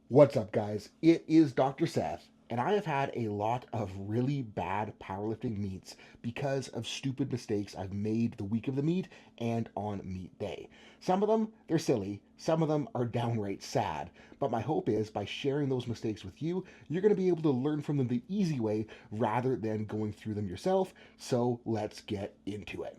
What's up, guys? It is Dr. Seth, and I have had a lot of really bad powerlifting meets because of stupid mistakes I've made the week of the meet and on meet day. Some of them, they're silly, some of them are downright sad, but my hope is by sharing those mistakes with you, you're going to be able to learn from them the easy way rather than going through them yourself. So let's get into it.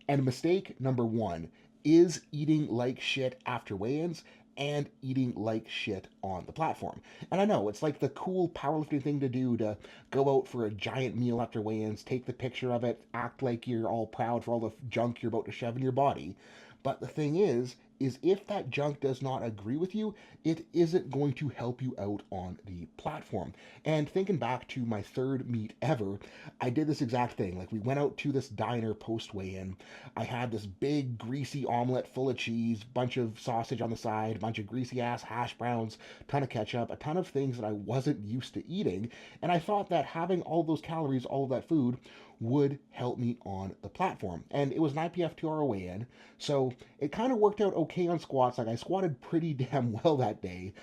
And mistake number one is eating like shit after weigh ins and eating like shit on the platform. And I know it's like the cool powerlifting thing to do to go out for a giant meal after weigh ins, take the picture of it, act like you're all proud for all the junk you're about to shove in your body. But the thing is if that junk does not agree with you, it isn't going to help you out on the platform. And thinking back to my third meet ever, I did this exact thing. Like we went out to this diner post weigh in. I had this big greasy omelet full of cheese, bunch of sausage on the side, bunch of greasy ass hash browns, ton of ketchup, a ton of things that I wasn't used to eating. And I thought that having all those calories, all of that food, would help me on the platform. And it was an IPF 2 hour weigh in, so it kind of worked out okay on squats. Like I squatted pretty damn well that day,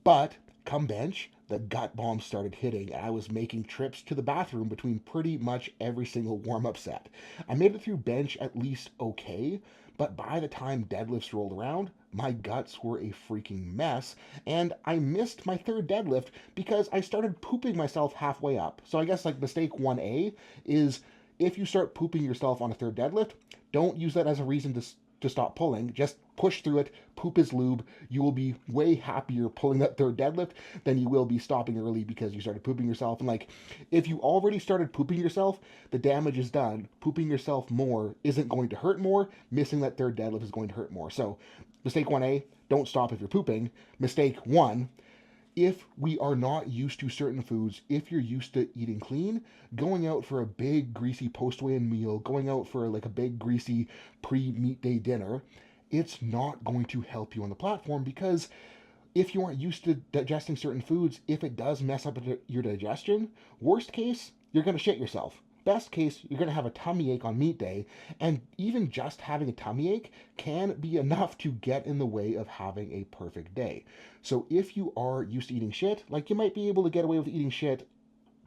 but come bench, the gut bomb started hitting, and I was making trips to the bathroom between pretty much every single warm up set. I made it through bench at least okay, but by the time deadlifts rolled around, my guts were a freaking mess, and I missed my third deadlift because I started pooping myself halfway up. So I guess like mistake 1A is if you start pooping yourself on a third deadlift, don't use that as a reason to stop pulling. Just push through it. Poop is lube. You will be way happier pulling that third deadlift than you will be stopping early because you started pooping yourself. And like, if you already started pooping yourself, the damage is done. Pooping yourself more isn't going to hurt more. Missing that third deadlift is going to hurt more. So, mistake 1A, don't stop if you're pooping. Mistake 1, if we are not used to certain foods, if you're used to eating clean, going out for a big greasy post weigh in meal, going out for like a big greasy pre meet day dinner, it's not going to help you on the platform because if you aren't used to digesting certain foods, if it does mess up your digestion, worst case, you're going to shit yourself. Best case, you're going to have a tummy ache on meat day, and even just having a tummy ache can be enough to get in the way of having a perfect day. So if you are used to eating shit, like you might be able to get away with eating shit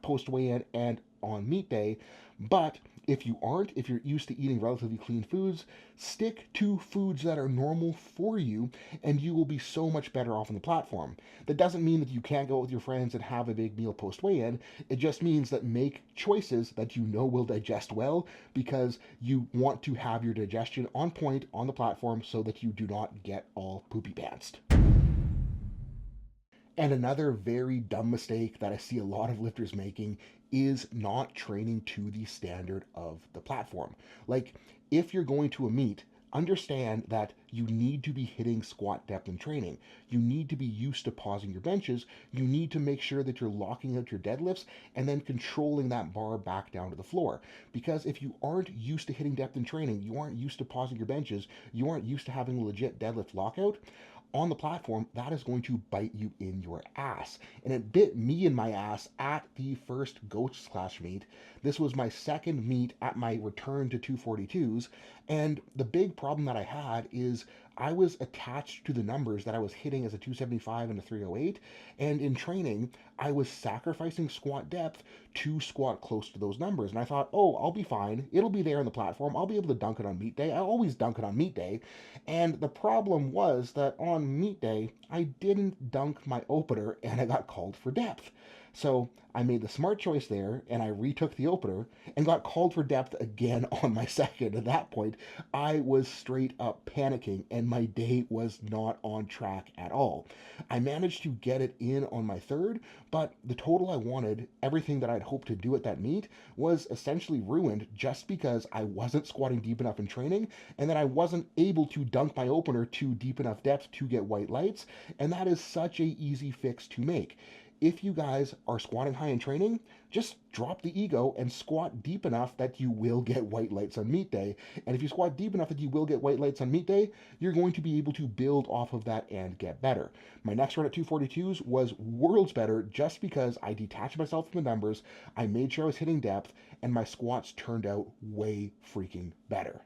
post weigh in and on meat day. But if you aren't, if you're used to eating relatively clean foods, stick to foods that are normal for you, and you will be so much better off on the platform. That doesn't mean that you can't go with your friends and have a big meal post weigh in. It just means that make choices that you know will digest well because you want to have your digestion on point on the platform so that you do not get all poopy pantsed. And another very dumb mistake that I see a lot of lifters making is not training to the standard of the platform. Like, if you're going to a meet, understand that you need to be hitting squat depth in training. You need to be used to pausing your benches. You need to make sure that you're locking out your deadlifts and then controlling that bar back down to the floor. Because if you aren't used to hitting depth in training, you aren't used to pausing your benches, you aren't used to having a legit deadlift lockout, on the platform, that is going to bite you in your ass. And it bit me in my ass at the first Ghost Clash meet. This was my second meet at my return to 242s. And the big problem that I had is I was attached to the numbers that I was hitting as a 275 and a 308. And in training, I was sacrificing squat depth to squat close to those numbers. And I thought, oh, I'll be fine. It'll be there on the platform. I'll be able to dunk it on meet day. I always dunk it on meet day. And the problem was that on meet day, I didn't dunk my opener and I got called for depth. So I made the smart choice there and I retook the opener and got called for depth again on my second. At that point, I was straight up panicking and my day was not on track at all. I managed to get it in on my third, but the total I wanted, everything that I'd hoped to do at that meet, was essentially ruined just because I wasn't squatting deep enough in training and then I wasn't able to dunk my opener to deep enough depth to get white lights, and that is such a easy fix to make. If you guys are squatting high in training, just drop the ego and squat deep enough that you will get white lights on meet day. And if you squat deep enough that you will get white lights on meet day, you're going to be able to build off of that and get better. My next run at 242s was worlds better just because I detached myself from the numbers, I made sure I was hitting depth, and my squats turned out way freaking better.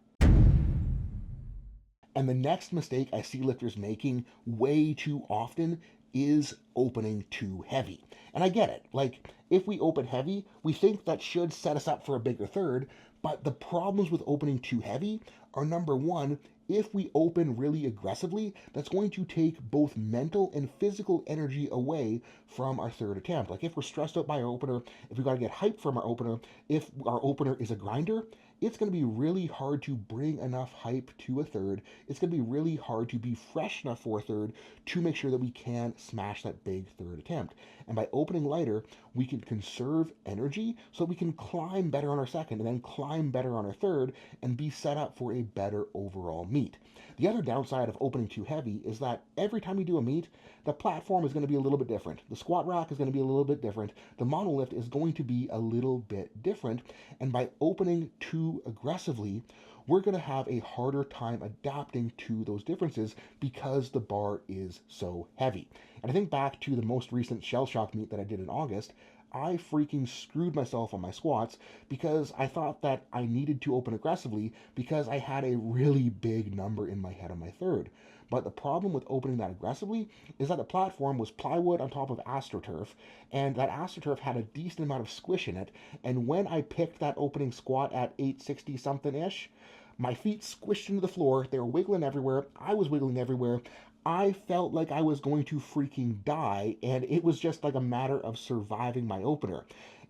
And the next mistake I see lifters making way too often is opening too heavy. And I get it. Like, if we open heavy, we think that should set us up for a bigger third. But the problems with opening too heavy are, number one, if we open really aggressively, that's going to take both mental and physical energy away from our third attempt. Like, if we're stressed out by our opener, if we got to get hype from our opener, if our opener is a grinder, it's going to be really hard to bring enough hype to a third. It's going to be really hard to be fresh enough for a third to make sure that we can smash that big third attempt. And by opening lighter, we can conserve energy so we can climb better on our second and then climb better on our third and be set up for a better overall meet. The other downside of opening too heavy is that every time you do a meet, the platform is going to be a little bit different. The squat rack is going to be a little bit different. The monolift is going to be a little bit different. And by opening too aggressively, we're going to have a harder time adapting to those differences because the bar is so heavy. And I think back to the most recent shell shock meet that I did in August. I freaking screwed myself on my squats because I thought that I needed to open aggressively because I had a really big number in my head on my third. But the problem with opening that aggressively is that the platform was plywood on top of AstroTurf, and that AstroTurf had a decent amount of squish in it. And when I picked that opening squat at 860 something ish, my feet squished into the floor. They were wiggling everywhere. I was wiggling everywhere. I felt like I was going to freaking die, and it was just like a matter of surviving my opener.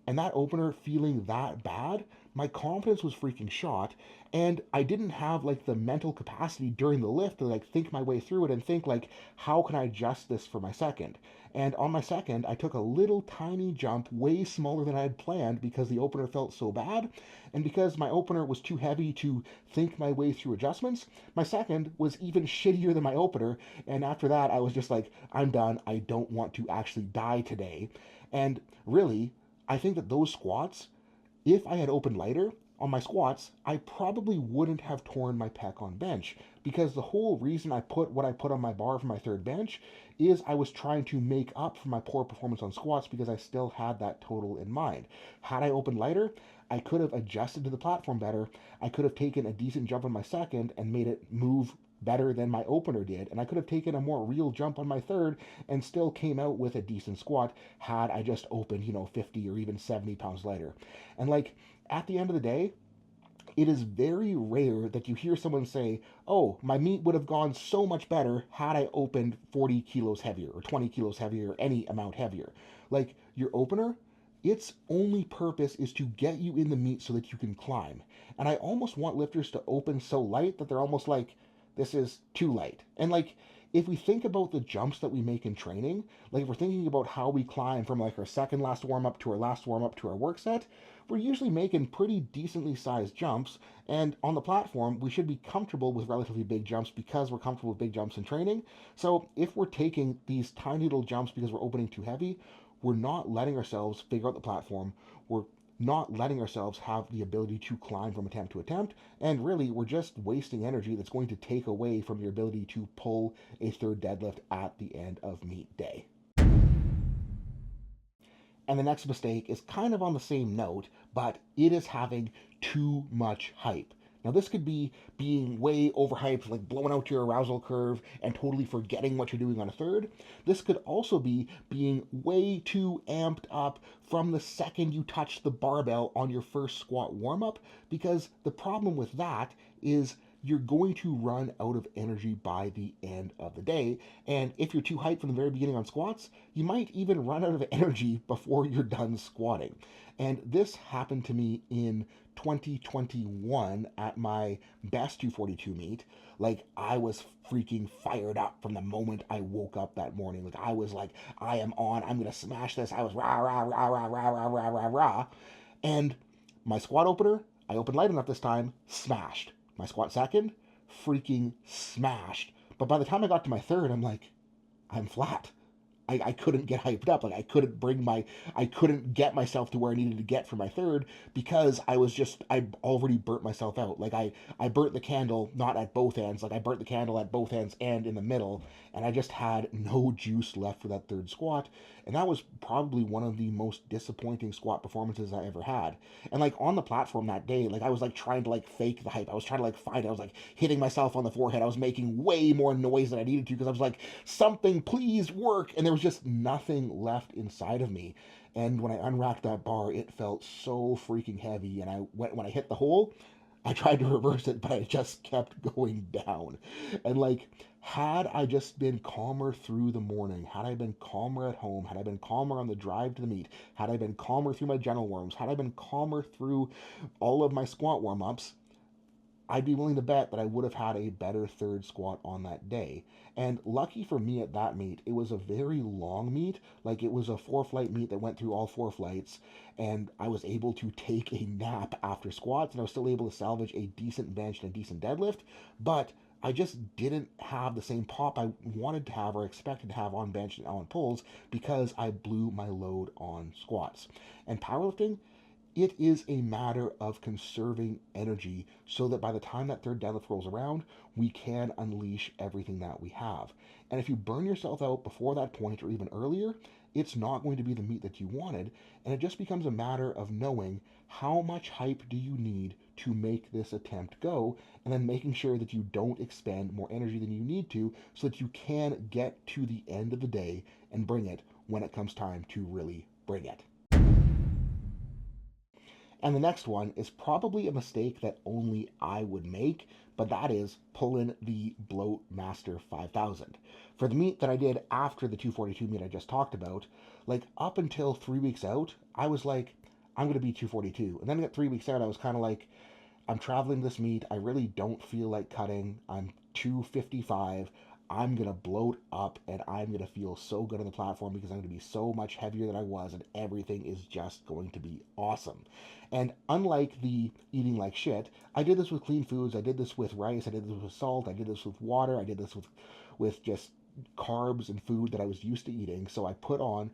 And that opener feeling that bad, my confidence was freaking shot, and I didn't have like the mental capacity during the lift to like think my way through it and think like, how can I adjust this for my second? And on my second, I took a little tiny jump, way smaller than I had planned because the opener felt so bad. And because my opener was too heavy to think my way through adjustments, my second was even shittier than my opener. And after that, I was just like, I'm done. I don't want to actually die today. And really, I think that those squats, if I had opened lighter on my squats, I probably wouldn't have torn my pec on bench because the whole reason I put what I put on my bar for my third bench is I was trying to make up for my poor performance on squats because I still had that total in mind. Had I opened lighter, I could have adjusted to the platform better. I could have taken a decent jump on my second and made it move better than my opener did, and I could have taken a more real jump on my third and still came out with a decent squat had I just opened, 50 or even 70 pounds lighter. And like, at the end of the day, it is very rare that you hear someone say, oh, my meat would have gone so much better had I opened 40 kilos heavier or 20 kilos heavier or any amount heavier. Like, your opener, its only purpose is to get you in the meat so that you can climb. And I almost want lifters to open so light that they're almost like, this is too light. And like, if we think about the jumps that we make in training, like if we're thinking about how we climb from like our second last warm up to our last warm up to our work set, we're usually making pretty decently sized jumps. And on the platform, we should be comfortable with relatively big jumps because we're comfortable with big jumps in training. So if we're taking these tiny little jumps because we're opening too heavy, we're not letting ourselves figure out the platform. We're not letting ourselves have the ability to climb from attempt to attempt, and really we're just wasting energy that's going to take away from your ability to pull a third deadlift at the end of meet day. And the next mistake is kind of on the same note, but it is having too much hype. Now, this could be being way overhyped, like blowing out your arousal curve and totally forgetting what you're doing on a third. This could also be being way too amped up from the second you touch the barbell on your first squat warm up, because the problem with that is you're going to run out of energy by the end of the day. And if you're too hyped from the very beginning on squats, you might even run out of energy before you're done squatting. And this happened to me in 2021 at my best 242 meet. Like, I was freaking fired up from the moment I woke up that morning. Like, I was like, I am on, I'm gonna smash this. I was rah, rah, rah, rah, rah, rah, rah, rah, rah. And my squat opener, I opened light enough this time, smashed. My squat second, freaking smashed. But by the time I got to my third, I'm like, I'm flat. I couldn't get hyped up. Like I couldn't get myself to where I needed to get for my third because I already burnt myself out. Like I burnt the candle not at both ends. Like I burnt the candle at both ends and in the middle, and I just had no juice left for that third squat. And that was probably one of the most disappointing squat performances I ever had. And like on the platform that day, like I was like trying to like fake the hype. I was trying to like find it. I was like hitting myself on the forehead. I was making way more noise than I needed to because I was like, something please work. And there was just nothing left inside of me. And when I unracked that bar, it felt so freaking heavy. And when I hit the hole, I tried to reverse it, but I just kept going down. And like, had I just been calmer through the morning, had I been calmer at home, had I been calmer on the drive to the meet, had I been calmer through my gentle warms, had I been calmer through all of my squat warm ups, I'd be willing to bet that I would have had a better third squat on that day. And lucky for me at that meet, it was a very long meet. Like it was a 4 flight meet that went through all 4 flights, and I was able to take a nap after squats, and I was still able to salvage a decent bench and a decent deadlift. But I just didn't have the same pop I wanted to have or expected to have on bench and on pulls because I blew my load on squats. And powerlifting, it is a matter of conserving energy so that by the time that third deadlift rolls around, we can unleash everything that we have. And if you burn yourself out before that point or even earlier, it's not going to be the meat that you wanted. And it just becomes a matter of knowing how much hype do you need to make this attempt go, and then making sure that you don't expend more energy than you need to so that you can get to the end of the day and bring it when it comes time to really bring it. And the next one is probably a mistake that only I would make, but that is pulling the Bloat Master 5000. For the meet that I did after the 242 meet I just talked about, like up until 3 weeks out, I was like, I'm going to be 242. And then at 3 weeks out, I was kind of like, I'm traveling this meet. I really don't feel like cutting. I'm 255. I'm going to bloat up and I'm going to feel so good on the platform because I'm going to be so much heavier than I was, and everything is just going to be awesome. And unlike the eating like shit, I did this with clean foods. I did this with rice. I did this with salt. I did this with water. I did this with just carbs and food that I was used to eating. So I put on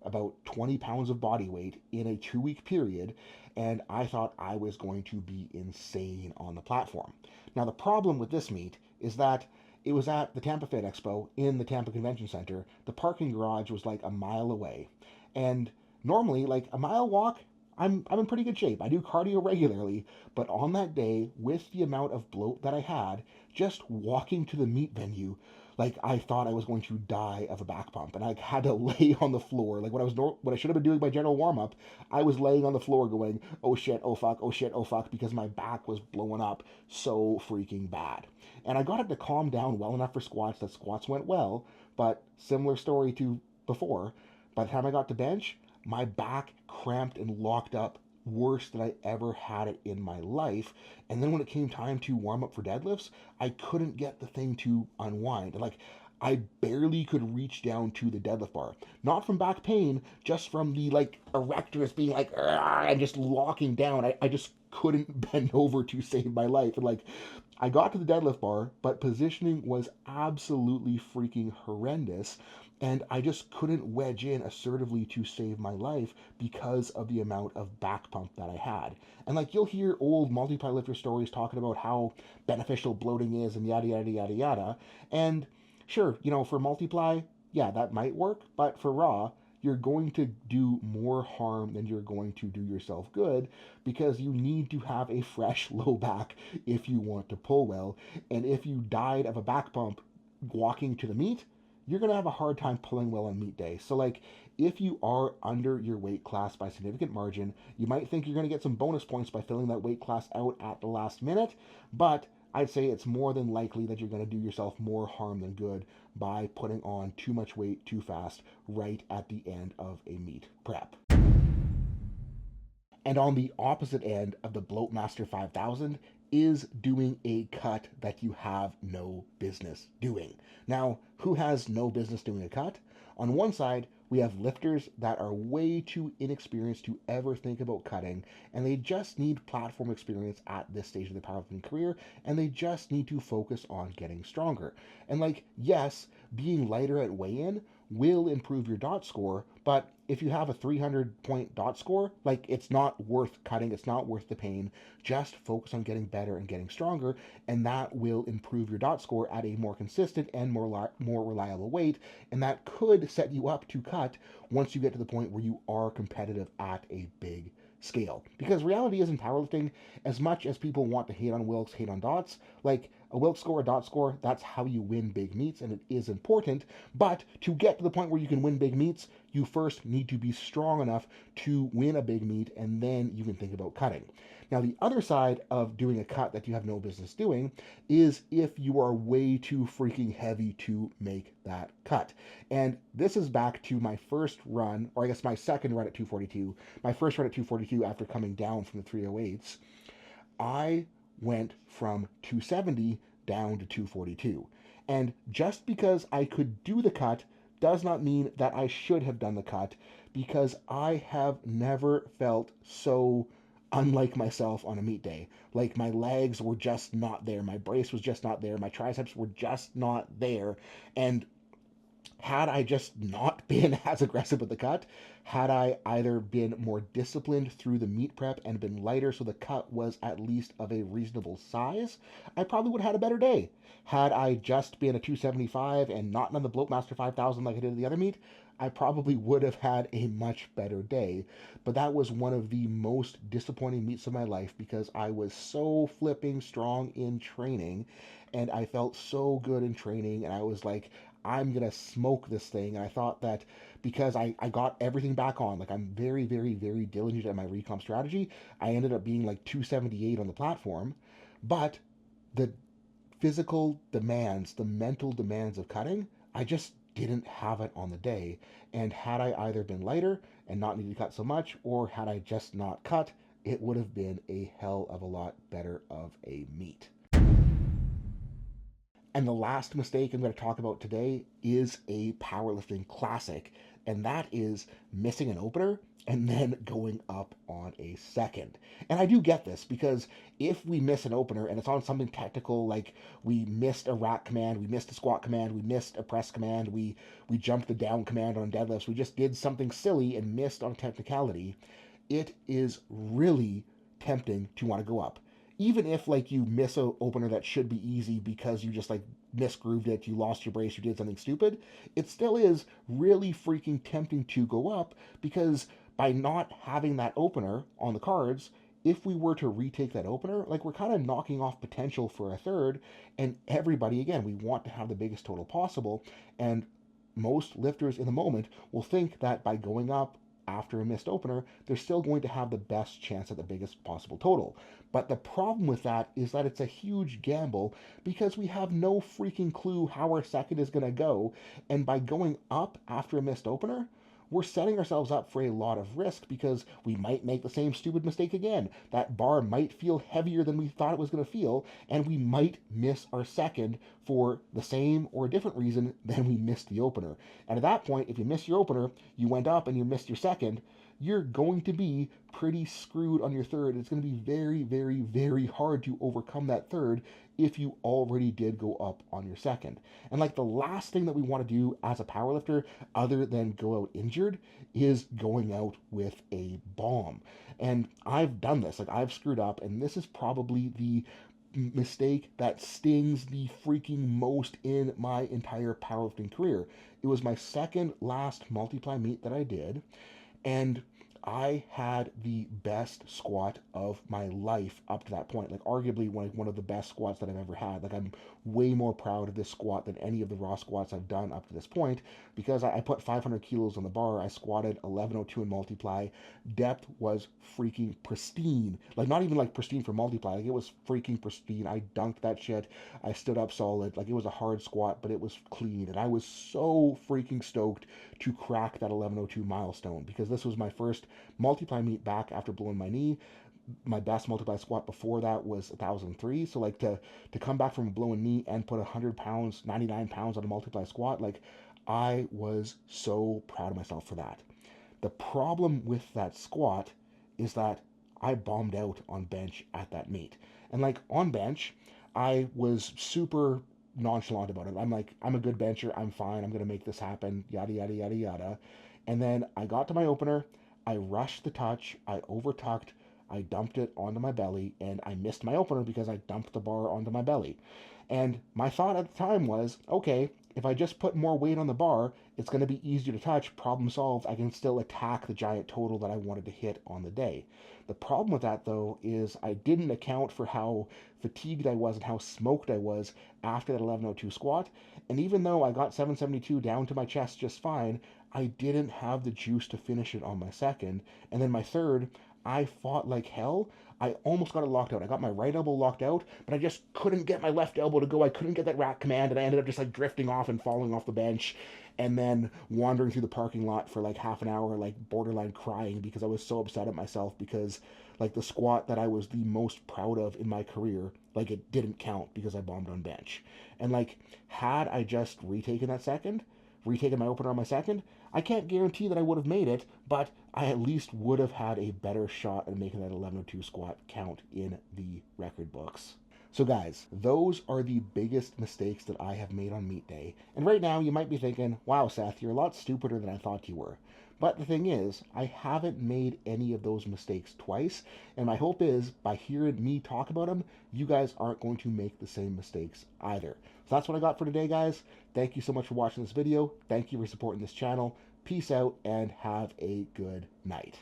about 20 pounds of body weight in a 2 week period, and I thought I was going to be insane on the platform. Now, the problem with this meet is that it was at the Tampa Fit Expo in the Tampa Convention Center. The parking garage was like a mile away. And normally, like a mile walk, I'm in pretty good shape. I do cardio regularly, but on that day, with the amount of bloat that I had, just walking to the meet venue, like I thought I was going to die of a back pump, and I had to lay on the floor. Like what I should have been doing my general warm up, I was laying on the floor going, "Oh shit, oh fuck, oh shit, oh fuck," because my back was blowing up so freaking bad. And I got it to calm down well enough for squats that squats went well, but similar story to before. By the time I got to bench, my back cramped and locked up worse than I ever had it in my life. And then when it came time to warm up for deadlifts, I couldn't get the thing to unwind. Like I barely could reach down to the deadlift bar. Not from back pain, just from the like erectors being like and just locking down. I just couldn't bend over to save my life. And like I got to the deadlift bar, but positioning was absolutely freaking horrendous. And I just couldn't wedge in assertively to save my life because of the amount of back pump that I had. And like you'll hear old multiply lifter stories talking about how beneficial bloating is and yada yada yada yada. And sure, for multiply, yeah, that might work, but for raw, you're going to do more harm than you're going to do yourself good because you need to have a fresh low back if you want to pull well. And if you died of a back pump walking to the meet, you're going to have a hard time pulling well on meet day. So, like, if you are under your weight class by a significant margin, you might think you're going to get some bonus points by filling that weight class out at the last minute, but I'd say it's more than likely that you're going to do yourself more harm than good by putting on too much weight too fast right at the end of a meet prep. And on the opposite end of the Bloatmaster 5000 is doing a cut that you have no business doing. Now, who has no business doing a cut? On one side, we have lifters that are way too inexperienced to ever think about cutting, and they just need platform experience at this stage of their powerlifting career, and they just need to focus on getting stronger. And like, yes, being lighter at weigh-in will improve your dot score, but if you have a 300 point dot score, like it's not worth cutting, it's not worth the pain. Just focus on getting better and getting stronger, and that will improve your dot score at a more consistent and more reliable weight, and that could set you up to cut once you get to the point where you are competitive at a big scale. Because reality is in powerlifting, as much as people want to hate on Wilks, hate on dots, like a Wilks score, a dot score, that's how you win big meets, and it is important. But to get to the point where you can win big meets, you first need to be strong enough to win a big meet, and then you can think about cutting. Now, the other side of doing a cut that you have no business doing is if you are way too freaking heavy to make that cut. And this is back to my first run, or I guess my second run at 242. My first run at 242 after coming down from the 308s, I went from 270 down to 242. And just because I could do the cut does not mean that I should have done the cut, because I have never felt so unlike myself on a meet day. Like my legs were just not there, my brace was just not there, my triceps were just not there. And had I just not been as aggressive with the cut, had I either been more disciplined through the meat prep and been lighter so the cut was at least of a reasonable size, I probably would have had a better day. Had I just been a 275 and not done the Bloatmaster 5000 like I did at the other meet, I probably would have had a much better day. But that was one of the most disappointing meets of my life, because I was so flipping strong in training and I felt so good in training, and I was like, I'm gonna smoke this thing. And I thought that because I got everything back on, like I'm very, very, very diligent at my recomp strategy, I ended up being like 278 on the platform. But the physical demands, the mental demands of cutting, I just didn't have it on the day. And had I either been lighter and not needed to cut so much, or had I just not cut, it would have been a hell of a lot better of a meet. And the last mistake I'm going to talk about today is a powerlifting classic, and that is missing an opener and then going up on a second. And I do get this, because if we miss an opener and it's on something technical, like we missed a rack command, we missed a squat command, we missed a press command, we jumped the down command on deadlifts, we just did something silly and missed on technicality, it is really tempting to want to go up. Even if like you miss a opener that should be easy because you just like misgrooved it, you lost your brace, you did something stupid, it still is really freaking tempting to go up, because by not having that opener on the cards, if we were to retake that opener, like we're kind of knocking off potential for a third. And everybody, again, we want to have the biggest total possible, and most lifters in the moment will think that by going up after a missed opener, they're still going to have the best chance at the biggest possible total. But the problem with that is that it's a huge gamble, because we have no freaking clue how our second is going to go. And by going up after a missed opener, we're setting ourselves up for a lot of risk, because we might make the same stupid mistake again. That bar might feel heavier than we thought it was going to feel, and we might miss our second for the same or a different reason than we missed the opener. And at that point, if you miss your opener, you went up and you missed your second, you're going to be pretty screwed on your third. It's going to be very, very, very hard to overcome that third if you already did go up on your second. And like the last thing that we want to do as a powerlifter, other than go out injured, is going out with a bomb. And I've done this, like I've screwed up, and this is probably the mistake that stings the freaking most in my entire powerlifting career. It was my second last multiply meet that I did, and I had the best squat of my life up to that point. Like arguably one of the best squats that I've ever had. Like I'm way more proud of this squat than any of the raw squats I've done up to this point, because I put 500 kilos on the bar. I squatted 1102 in multiply. Depth was freaking pristine. Like not even like pristine for multiply. Like it was freaking pristine. I dunked that shit. I stood up solid. Like it was a hard squat, but it was clean. And I was so freaking stoked to crack that 1102 milestone, because this was my first multiply meet back after blowing my knee. My best multiply squat before that was 1003. So like to come back from a blown knee and put 100 pounds, 99 pounds on a multiply squat, like I was so proud of myself for that. The problem with that squat is that I bombed out on bench at that meet. And like on bench, I was super nonchalant about it. I'm like, I'm a good bencher. I'm fine. I'm going to make this happen. Yada, yada, yada, yada. And then I got to my opener. I rushed the touch. I overtucked. I dumped it onto my belly, and I missed my opener because I dumped the bar onto my belly. And my thought at the time was, okay, if I just put more weight on the bar, it's going to be easier to touch. Problem solved. I can still attack the giant total that I wanted to hit on the day. The problem with that, though, is I didn't account for how fatigued I was and how smoked I was after that 11:02 squat. And even though I got 772 down to my chest just fine, I didn't have the juice to finish it on my second. And then my third, I fought like hell. I almost got it locked out. I got my right elbow locked out, but I just couldn't get my left elbow to go. I couldn't get that rack command, and I ended up just like drifting off and falling off the bench, and then wandering through the parking lot for like half an hour, like borderline crying because I was so upset at myself because like the squat that I was the most proud of in my career, like it didn't count because I bombed on bench. And like had I just retaken my opener on my second, I can't guarantee that I would have made it, but I at least would have had a better shot at making that 11:02 squat count in the record books. So, guys, those are the biggest mistakes that I have made on meet day. And right now, you might be thinking, wow, Seth, you're a lot stupider than I thought you were. But the thing is, I haven't made any of those mistakes twice, and my hope is, by hearing me talk about them, you guys aren't going to make the same mistakes either. So that's what I got for today, guys. Thank you so much for watching this video. Thank you for supporting this channel. Peace out, and have a good night.